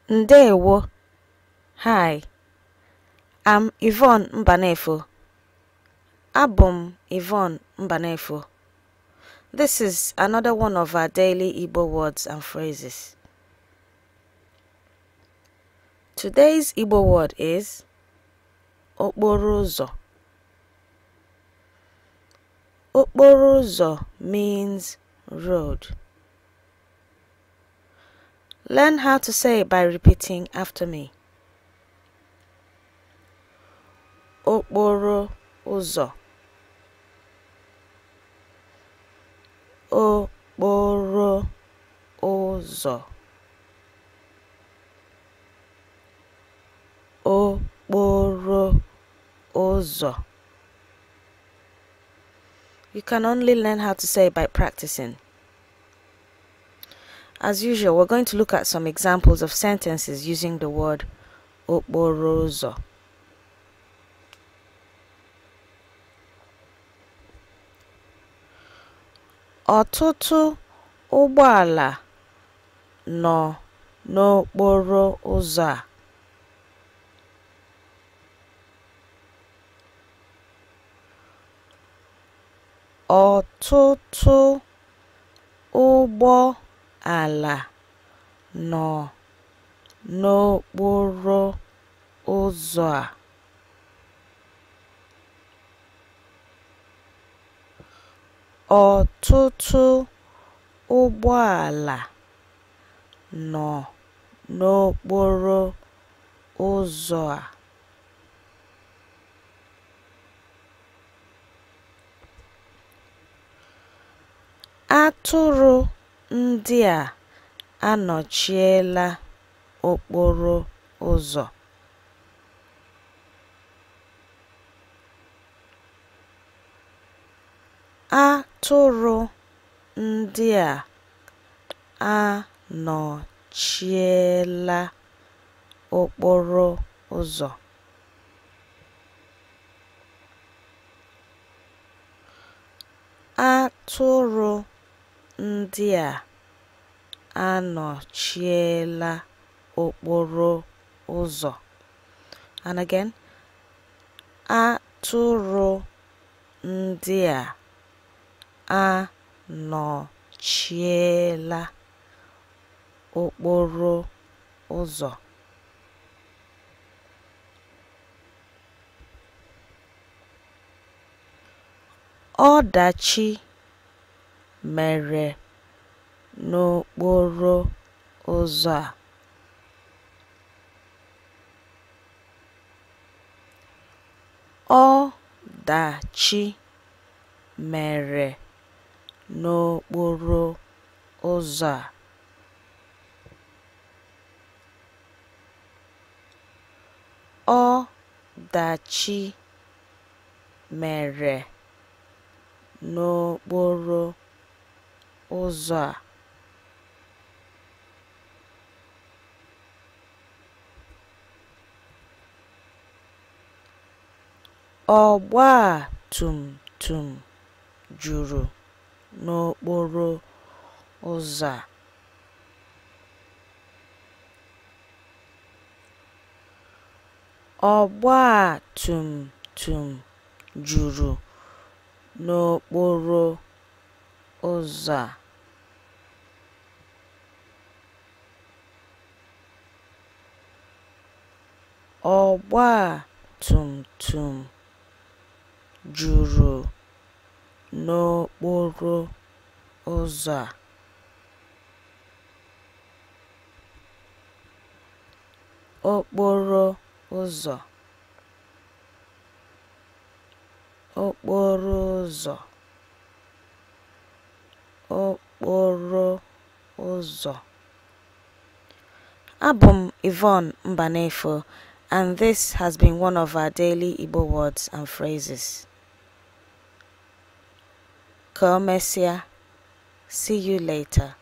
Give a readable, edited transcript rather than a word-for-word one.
Ndewo. Hi, I'm Yvonne Mbanefo. Abum Yvonne Mbanefo. This is another one of our daily Igbo words and phrases. Today's Igbo word is Okporo. Okporo means road. Learn how to say it by repeating after me. Okporo ụzọ. Okporo ụzọ. Okporo ụzọ. You can only learn how to say it by practicing. As usual, we're going to look at some examples of sentences using the word okporo ụzọ. Ọtụtụ ụgbọala nọ n'okporo ụzọ a. Ọtụtụ ụgbọala nọ n'okporo ụzọ a. Ọtụtụ ụgbọala nọ n'okporo ụzọ a. Atụrụ ndị a anọchiela okporo ụzọ. Atụrụ ndị a anọchiela okporo ụzọ. Atụrụ ndị a anọchiela okporo ụzọ. And again, atụrụ ndị a anọchiela okporo ụzọ. Ọdachi mere n'okporo ụzọ a. Ọdachi mere n'okporo ụzọ a. Ọdachi mere n'okporo ụzọ a. Ọgba tum tum juru n'okporo ụzọ a. Ọgba tum tum juru n'okporo ụzọ a. Ọgba tum tum juru n'okporo ụzọ a. Okporo ụzọ. Okporo ụzọ. Okporo ụzọ. Abum Yvonne Mbanefo, and this has been one of our daily Igbo words and phrases. Ka o mesịa. See you later.